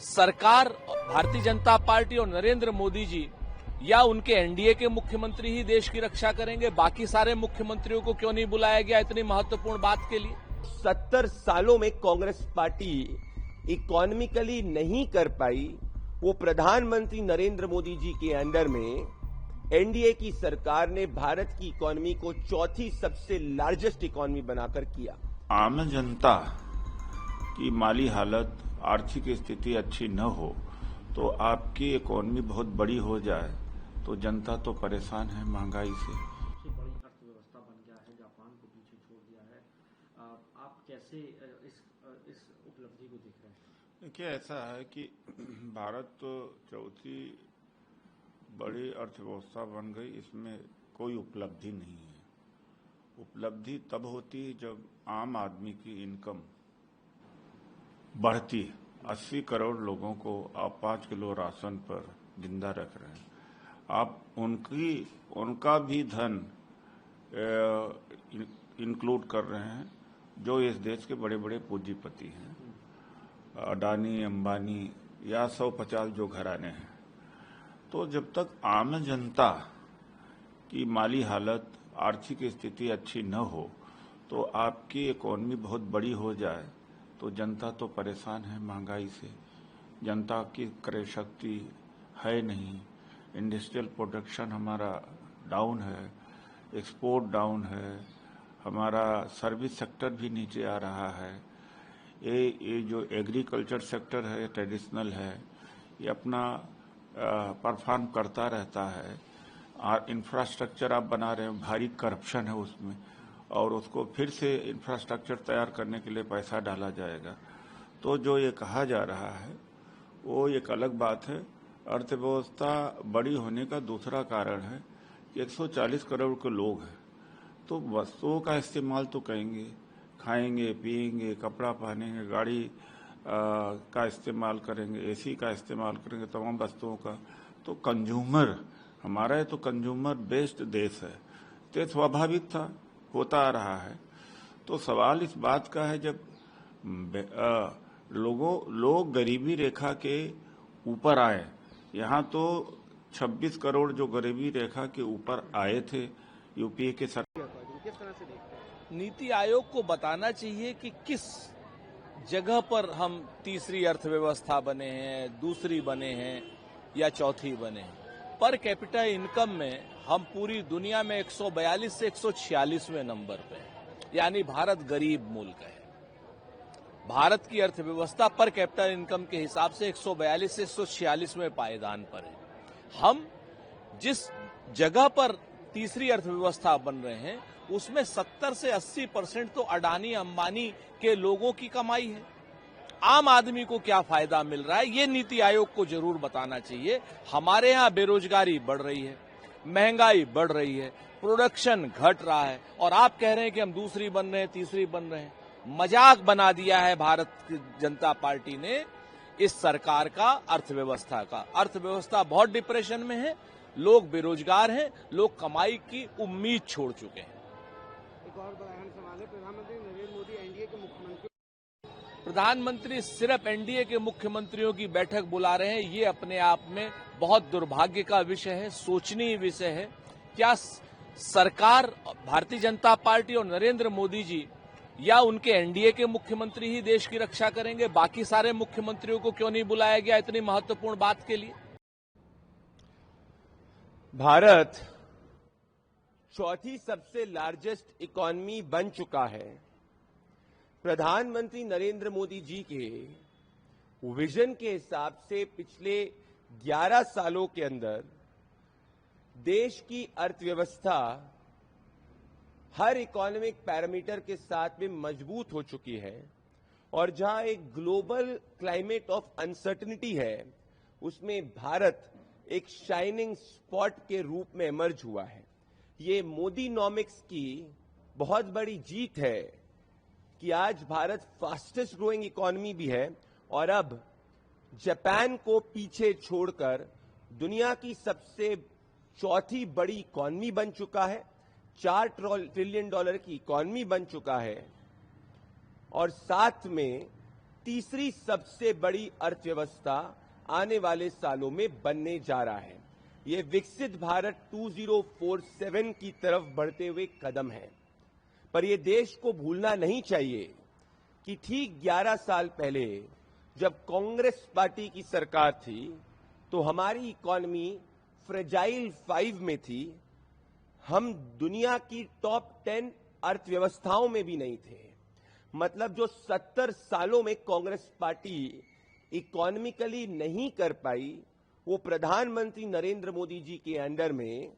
सरकार भारतीय जनता पार्टी और नरेंद्र मोदी जी या उनके एनडीए के मुख्यमंत्री ही देश की रक्षा करेंगे? बाकी सारे मुख्यमंत्रियों को क्यों नहीं बुलाया गया इतनी महत्वपूर्ण बात के लिए? 70 सालों में कांग्रेस पार्टी इकोनॉमिकली नहीं कर पाई, वो प्रधानमंत्री नरेंद्र मोदी जी के अंडर में एनडीए की सरकार ने भारत की इकोनॉमी को चौथी सबसे लार्जेस्ट इकोनॉमी बनाकर किया। आम जनता की माली हालत, आर्थिक स्थिति अच्छी न हो तो आपकी इकोनॉमी बहुत बड़ी हो जाए तो जनता तो परेशान है महंगाई से। सबसे बड़ी अर्थव्यवस्था बन गया है, जापान को पीछे छोड़ दिया है। आप कैसे इस उपलब्धि को देख रहे हैं? देखिए, ऐसा है कि भारत तो चौथी बड़ी अर्थव्यवस्था बन गई, इसमें कोई उपलब्धि नहीं है। उपलब्धि तब होती है जब आम आदमी की इनकम बढ़ती है। 80 करोड़ लोगों को आप 5 किलो राशन पर जिंदा रख रहे हैं। आप उनका भी धन इंक्लूड कर रहे हैं जो इस देश के बड़े बड़े पूंजीपति हैं, अडानी, अंबानी या 150 जो घराने हैं। तो जब तक आम जनता की माली हालत, आर्थिक स्थिति अच्छी न हो तो आपकी इकोनॉमी बहुत बड़ी हो जाए तो जनता तो परेशान है महंगाई से। जनता की क्रय शक्ति है नहीं, इंडस्ट्रियल प्रोडक्शन हमारा डाउन है, एक्सपोर्ट डाउन है, हमारा सर्विस सेक्टर भी नीचे आ रहा है। ये जो एग्रीकल्चर सेक्टर है, ट्रेडिशनल है, ये अपना परफॉर्म करता रहता है। और इंफ्रास्ट्रक्चर आप बना रहे हैं, भारी करप्शन है उसमें, और उसको फिर से इंफ्रास्ट्रक्चर तैयार करने के लिए पैसा डाला जाएगा। तो जो ये कहा जा रहा है वो एक अलग बात है। अर्थव्यवस्था बड़ी होने का दूसरा कारण है कि 140 करोड़ के लोग हैं, तो वस्तुओं का इस्तेमाल तो करेंगे, खाएंगे, पिएंगे, कपड़ा पहनेंगे, गाड़ी का इस्तेमाल करेंगे, एसी का इस्तेमाल करेंगे, तमाम वस्तुओं का। तो कंज्यूमर, हमारा तो कंज्यूमर बेस्ड देश है, तो स्वाभाविक था, होता आ रहा है। तो सवाल इस बात का है, जब लोग गरीबी रेखा के ऊपर आए, यहाँ तो 26 करोड़ जो गरीबी रेखा के ऊपर आए थे यूपीए के सरकार। किस तरह से देखते हैं? नीति आयोग को बताना चाहिए कि किस जगह पर हम तीसरी अर्थव्यवस्था बने हैं, दूसरी बने हैं या चौथी बने हैं। पर कैपिटा इनकम में हम पूरी दुनिया में 142 से 146वें नंबर पे हैं, यानी भारत गरीब मुल्क है। भारत की अर्थव्यवस्था पर कैपिटा इनकम के हिसाब से 142 से 146वें पायदान पर है। हम जिस जगह पर तीसरी अर्थव्यवस्था बन रहे हैं उसमें 70 से 80% तो अडानी, अंबानी के लोगों की कमाई है। आम आदमी को क्या फायदा मिल रहा है, ये नीति आयोग को जरूर बताना चाहिए। हमारे यहाँ बेरोजगारी बढ़ रही है, महंगाई बढ़ रही है, प्रोडक्शन घट रहा है, और आप कह रहे हैं कि हम दूसरी बन रहे हैं, तीसरी बन रहे हैं। मजाक बना दिया है भारत की जनता पार्टी ने इस सरकार का अर्थव्यवस्था का। अर्थव्यवस्था बहुत डिप्रेशन में है, लोग बेरोजगार हैं, लोग कमाई की उम्मीद छोड़ चुके हैं। एक और बड़ा अहम सवाल है, प्रधानमंत्री नरेंद्र मोदी एनडीए के मुख्यमंत्री। प्रधानमंत्री सिर्फ एनडीए के मुख्यमंत्रियों की बैठक बुला रहे हैं, ये अपने आप में बहुत दुर्भाग्य का विषय है, सोचनीय विषय है। क्या सरकार भारतीय जनता पार्टी और नरेंद्र मोदी जी या उनके एनडीए के मुख्यमंत्री ही देश की रक्षा करेंगे? बाकी सारे मुख्यमंत्रियों को क्यों नहीं बुलाया गया इतनी महत्वपूर्ण बात के लिए? भारत चौथी सबसे लार्जेस्ट इकोनॉमी बन चुका है। प्रधानमंत्री नरेंद्र मोदी जी के विजन के हिसाब से पिछले 11 सालों के अंदर देश की अर्थव्यवस्था हर इकोनॉमिक पैरामीटर के साथ में मजबूत हो चुकी है, और जहां एक ग्लोबल क्लाइमेट ऑफ अनसर्टेनिटी है उसमें भारत एक शाइनिंग स्पॉट के रूप में इमर्ज हुआ है। ये मोदी नॉमिक्स की बहुत बड़ी जीत है कि आज भारत फास्टेस्ट ग्रोइंग इकोनॉमी भी है, और अब जापान को पीछे छोड़कर दुनिया की सबसे चौथी बड़ी इकोनॉमी बन चुका है, $4 ट्रिलियन की इकोनॉमी बन चुका है, और साथ में तीसरी सबसे बड़ी अर्थव्यवस्था आने वाले सालों में बनने जा रहा है। ये विकसित भारत 2047 की तरफ बढ़ते हुए कदम है। पर यह देश को भूलना नहीं चाहिए कि ठीक 11 साल पहले जब कांग्रेस पार्टी की सरकार थी तो हमारी इकॉनमी फ्रेजाइल 5 में थी। हम दुनिया की टॉप 10 अर्थव्यवस्थाओं में भी नहीं थे। मतलब जो 70 सालों में कांग्रेस पार्टी इकोनॉमिकली नहीं कर पाई, वो प्रधानमंत्री नरेंद्र मोदी जी के अंडर में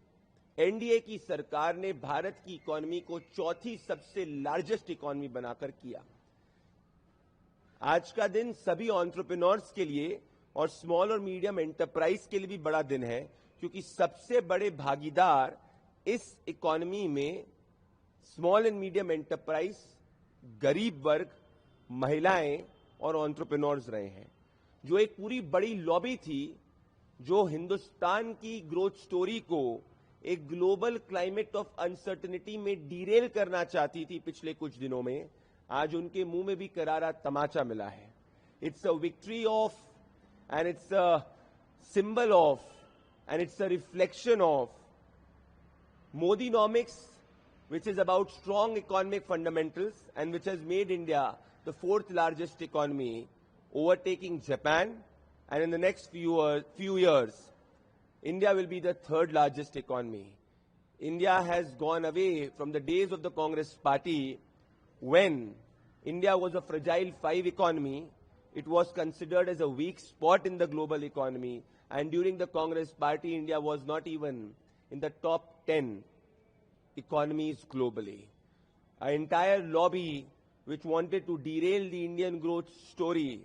एनडीए की सरकार ने भारत की इकोनॉमी को चौथी सबसे लार्जेस्ट इकोनॉमी बनाकर किया। आज का दिन सभी एंटरप्रेन्योर्स के लिए और स्मॉल और मीडियम एंटरप्राइज के लिए भी बड़ा दिन है, क्योंकि सबसे बड़े भागीदार इस इकोनॉमी में स्मॉल एंड मीडियम एंटरप्राइज, गरीब वर्ग, महिलाएं और एंटरप्रेन्योर्स रहे हैं। जो एक पूरी बड़ी लॉबी थी जो हिंदुस्तान की ग्रोथ स्टोरी को एक ग्लोबल क्लाइमेट ऑफ अनसर्टेनिटी में डीरेल करना चाहती थी पिछले कुछ दिनों में, आज उनके मुंह में भी करारा तमाचा मिला है। It's a victory of and it's a symbol of and it's a reflection of Modinomics, which is about strong economic fundamentals and which has made India the 4th largest economy, overtaking Japan, and in the next few years, India will be the 3rd largest economy. India has gone away from the days of the Congress party when India was a fragile 5 economy. It was considered as a weak spot in the global economy, and during the Congress party, India was not even in the top 10 economies globally. Our entire lobby, which wanted to derail the Indian growth story,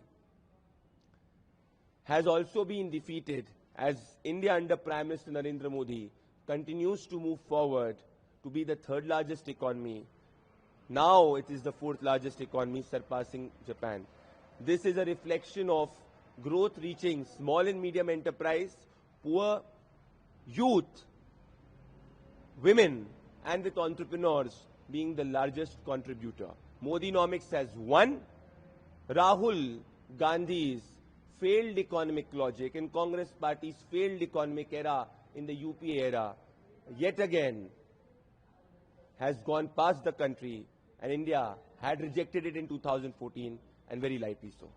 has also been defeated as India under Prime Minister Narendra Modi continues to move forward to be the 3rd largest economy. Now it is the 4th largest economy, surpassing Japan. This is a reflection of growth reaching small and medium enterprise, poor, youth, women, and with entrepreneurs being the largest contributor. Modinomics has won. Rahul Gandhi's failed economic logic and Congress party's failed economic era in the UPA era yet again has gone past the country, and India had rejected it in 2014, and very lightly so.